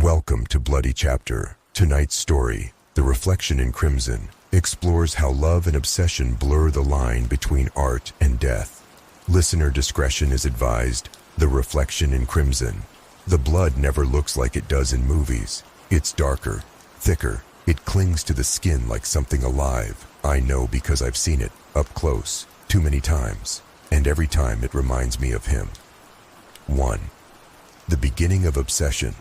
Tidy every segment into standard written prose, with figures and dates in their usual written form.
Welcome to Bloody Chapter. Tonight's story, The Reflection in Crimson, explores how love and obsession blur the line between art and death. Listener discretion is advised. The Reflection in Crimson. The blood never looks like it does in movies. It's darker, thicker. It clings to the skin like something alive. I know because I've seen it, up close, too many times. And every time it reminds me of him. 1. The beginning of obsession.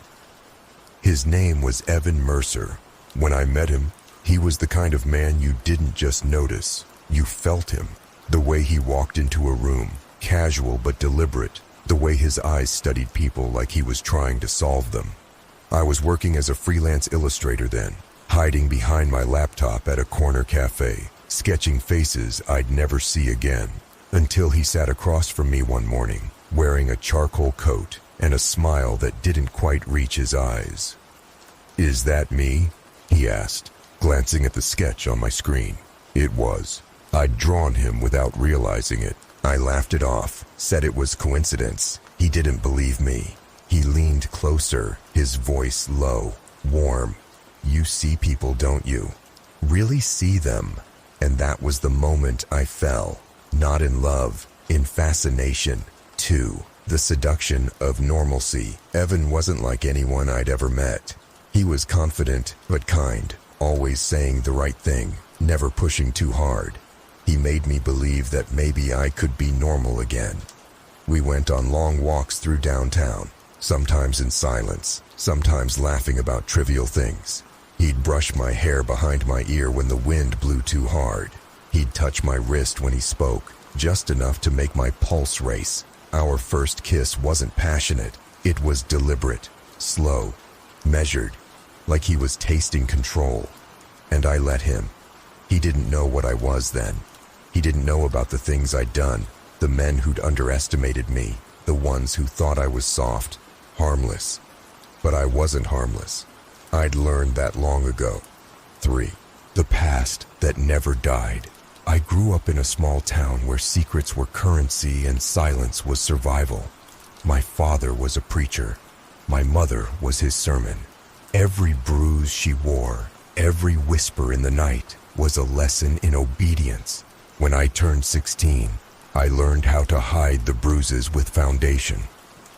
His name was Evan Mercer. When I met him, he was the kind of man you didn't just notice. You felt him. The way he walked into a room, casual but deliberate. The way his eyes studied people like he was trying to solve them. I was working as a freelance illustrator then, hiding behind my laptop at a corner cafe, sketching faces I'd never see again, until he sat across from me one morning, wearing a charcoal coat and a smile that didn't quite reach his eyes. "Is that me?" he asked, glancing at the sketch on my screen. It was. I'd drawn him without realizing it. I laughed it off, said it was coincidence. He didn't believe me. He leaned closer, his voice low, warm. "You see people, don't you? Really see them?" And that was the moment I fell. Not in love, in fascination. 2. The Seduction of Normalcy. Evan wasn't like anyone I'd ever met. He was confident but kind, always saying the right thing, never pushing too hard. He made me believe that maybe I could be normal again. We went on long walks through downtown, sometimes in silence, sometimes laughing about trivial things. He'd brush my hair behind my ear when the wind blew too hard. He'd touch my wrist when he spoke, just enough to make my pulse race. Our first kiss wasn't passionate. It was deliberate, slow, measured, like he was tasting control. And I let him. He didn't know what I was then. He didn't know about the things I'd done, the men who'd underestimated me, the ones who thought I was soft, harmless. But I wasn't harmless. I'd learned that long ago. 3. The past that never died. I grew up in a small town where secrets were currency and silence was survival. My father was a preacher. My mother was his sermon. Every bruise she wore, every whisper in the night was a lesson in obedience. When I turned 16, I learned how to hide the bruises with foundation.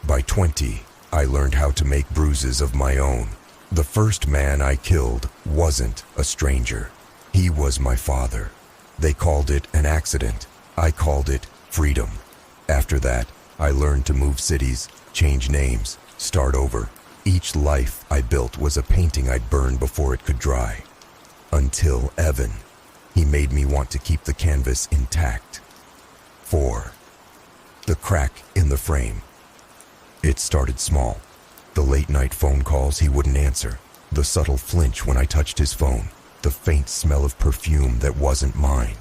By 20, I learned how to make bruises of my own. The first man I killed wasn't a stranger. He was my father. They called it an accident. I called it freedom. After that, I learned to move cities, change names, start over. Each life I built was a painting I'd burn before it could dry. Until Evan. He made me want to keep the canvas intact. 4. The crack in the frame. It started small. The late-night phone calls he wouldn't answer. The subtle flinch when I touched his phone. The faint smell of perfume that wasn't mine.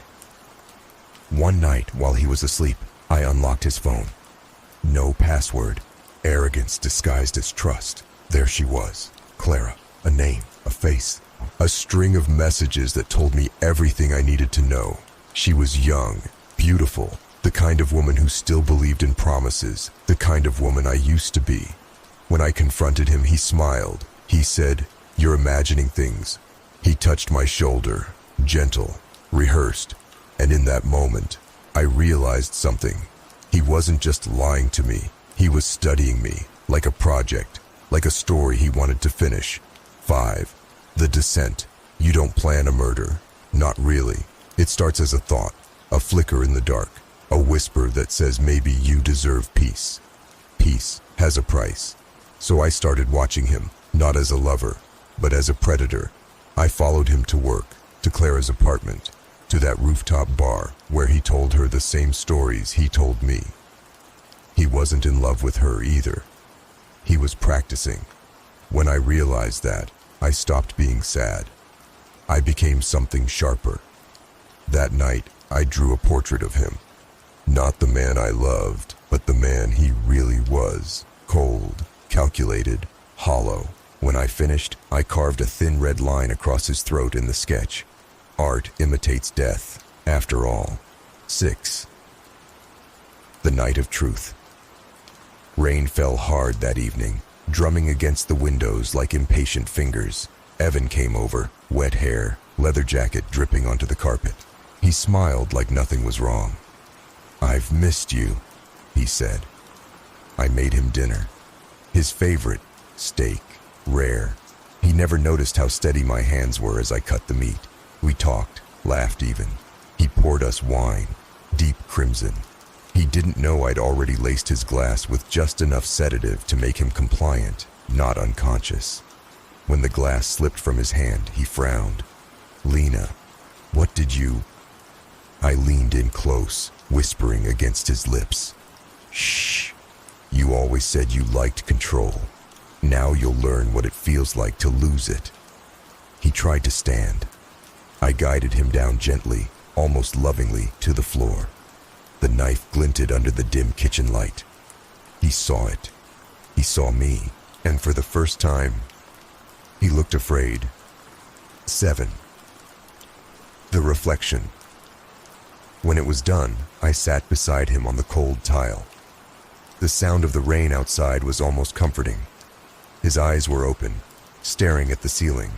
One night while he was asleep, I unlocked his phone. No password. Arrogance disguised as trust. There she was. Clara. A name. A face. A string of messages that told me everything I needed to know. She was young, beautiful, the kind of woman who still believed in promises, the kind of woman I used to be. When I confronted him, he smiled. He said, "You're imagining things." He touched my shoulder, gentle, rehearsed, and in that moment, I realized something. He wasn't just lying to me, he was studying me, like a project, like a story he wanted to finish. 5. The descent. You don't plan a murder. Not really. It starts as a thought, a flicker in the dark, a whisper that says maybe you deserve peace. Peace has a price. So I started watching him, not as a lover, but as a predator. I followed him to work, to Clara's apartment, to that rooftop bar where he told her the same stories he told me. He wasn't in love with her either. He was practicing. When I realized that, I stopped being sad. I became something sharper. That night, I drew a portrait of him. Not the man I loved, but the man he really was. Cold, calculated, hollow. When I finished, I carved a thin red line across his throat in the sketch. Art imitates death, after all. 6. The night of truth. Rain fell hard that evening, drumming against the windows like impatient fingers. Evan came over, wet hair, leather jacket dripping onto the carpet. He smiled like nothing was wrong. "I've missed you," he said. I made him dinner. His favorite, steak, rare. He never noticed how steady my hands were as I cut the meat. We talked, laughed even. He poured us wine, deep crimson. He didn't know I'd already laced his glass with just enough sedative to make him compliant, not unconscious. When the glass slipped from his hand, he frowned. "Lena, what did you—" I leaned in close, whispering against his lips. "Shh. You always said you liked control. Now you'll learn what it feels like to lose it." He tried to stand. I guided him down gently, almost lovingly, to the floor. The knife glinted under the dim kitchen light. He saw it. He saw me, and for the first time, he looked afraid. 7. The reflection. When it was done, I sat beside him on the cold tile. The sound of the rain outside was almost comforting. His eyes were open, staring at the ceiling.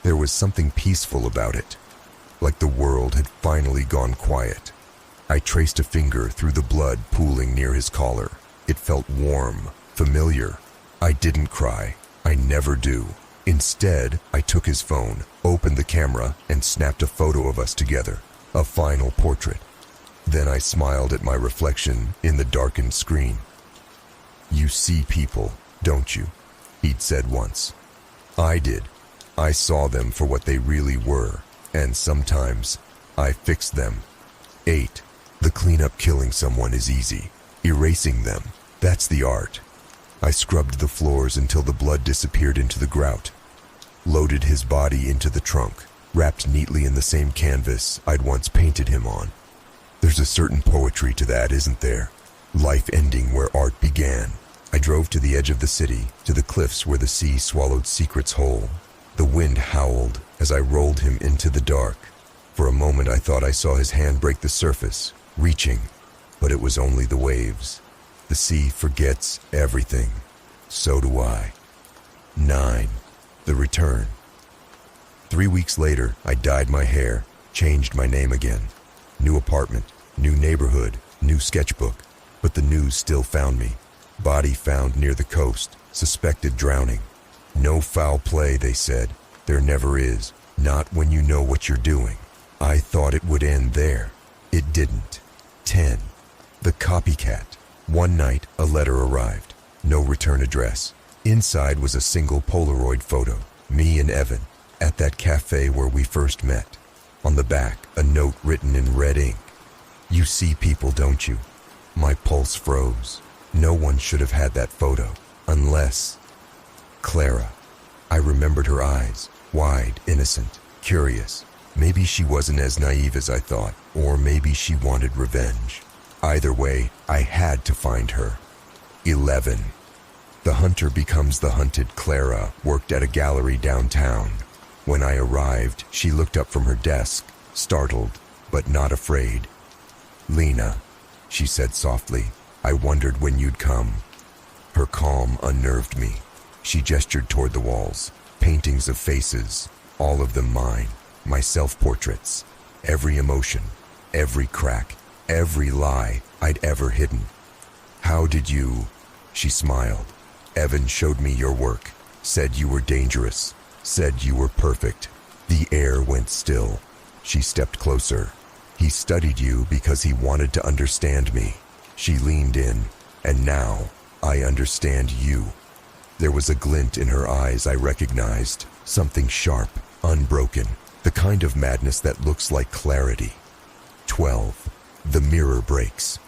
There was something peaceful about it, like the world had finally gone quiet. I traced a finger through the blood pooling near his collar. It felt warm, familiar. I didn't cry. I never do. Instead, I took his phone, opened the camera, and snapped a photo of us together, a final portrait. Then I smiled at my reflection in the darkened screen. "You see people, don't you?" he'd said once. I did. I saw them for what they really were, and sometimes I fixed them. 8. The cleanup. Killing someone is easy. Erasing them, that's the art. I scrubbed the floors until the blood disappeared into the grout, loaded his body into the trunk, wrapped neatly in the same canvas I'd once painted him on. There's a certain poetry to that, isn't there? Life ending where art began. I drove to the edge of the city, to the cliffs where the sea swallowed secrets whole. The wind howled as I rolled him into the dark. For a moment I thought I saw his hand break the surface, reaching, but it was only the waves. The sea forgets everything. So do I. 9. The return. 3 weeks later, I dyed my hair, changed my name again. New apartment, new neighborhood, new sketchbook. But the news still found me. Body found near the coast, suspected drowning. No foul play, they said. There never is. Not when you know what you're doing. I thought it would end there. It didn't. 10. The copycat. One night, a letter arrived. No return address. Inside was a single Polaroid photo. Me and Evan, at that cafe where we first met. On the back, a note written in red ink. "You see people, don't you?" My pulse froze. No one should have had that photo. Unless... Clara. I remembered her eyes. Wide, innocent, curious. Maybe she wasn't as naive as I thought, or maybe she wanted revenge. Either way, I had to find her. 11. The hunter becomes the hunted. Clara worked at a gallery downtown. When I arrived, she looked up from her desk, startled, but not afraid. "Lena," she said softly, "I wondered when you'd come." Her calm unnerved me. She gestured toward the walls, paintings of faces, all of them mine, my self-portraits, every emotion, every crack, every lie I'd ever hidden. "How did you—" She smiled. "Evan showed me your work, said you were dangerous, said you were perfect." The air went still. She stepped closer. "He studied you because he wanted to understand me." She leaned in. "And now, I understand you." There was a glint in her eyes I recognized, something sharp, unbroken, the kind of madness that looks like clarity. 12. The mirror breaks.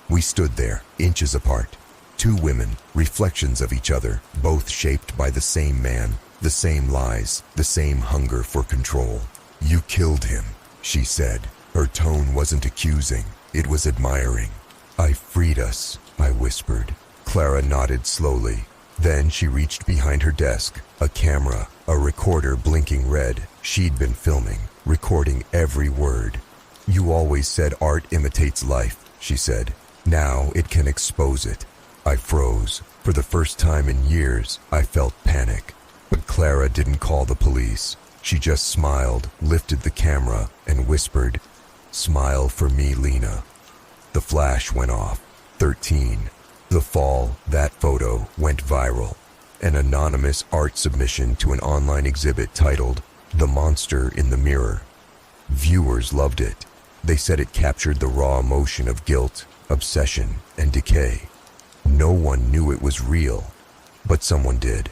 We stood there, inches apart. Two women, reflections of each other, both shaped by the same man, the same lies, the same hunger for control. "You killed him," she said. Her tone wasn't accusing, it was admiring. "I freed us," I whispered. Clara nodded slowly. Then she reached behind her desk, a camera, a recorder blinking red. She'd been filming, recording every word. "You always said art imitates life," she said. "Now it can expose it." I froze. For the first time in years, I felt panic. But Clara didn't call the police. She just smiled, lifted the camera, and whispered, "Smile for me, Lena." The flash went off. 13. The fall, that photo went viral. An anonymous art submission to an online exhibit titled, "The Monster in the Mirror." Viewers loved it. They said it captured the raw emotion of guilt, obsession, and decay. No one knew it was real, but someone did.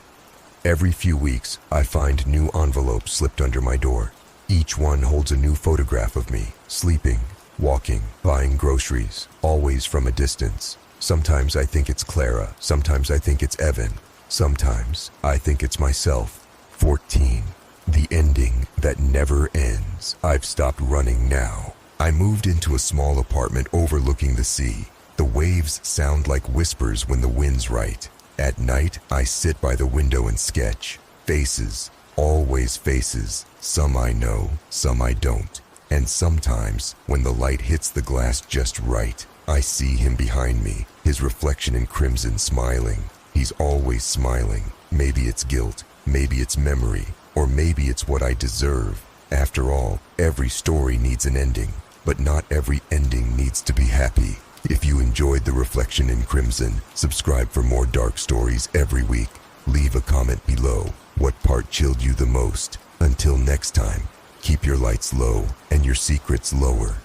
Every few weeks, I find new envelopes slipped under my door. Each one holds a new photograph of me, sleeping, walking, buying groceries, always from a distance. Sometimes I think it's Clara, sometimes I think it's Evan, sometimes I think it's myself. 14. The ending that never ends. I've stopped running now. I moved into a small apartment overlooking the sea. The waves sound like whispers when the wind's right. At night, I sit by the window and sketch. Faces, always faces. Some I know, some I don't. And sometimes, when the light hits the glass just right, I see him behind me, his reflection in crimson smiling. He's always smiling. Maybe it's guilt, maybe it's memory, or maybe it's what I deserve. After all, every story needs an ending, but not every ending needs to be happy. If you enjoyed The Reflection in Crimson, subscribe for more dark stories every week. Leave a comment below. What part chilled you the most? Until next time, keep your lights low and your secrets lower.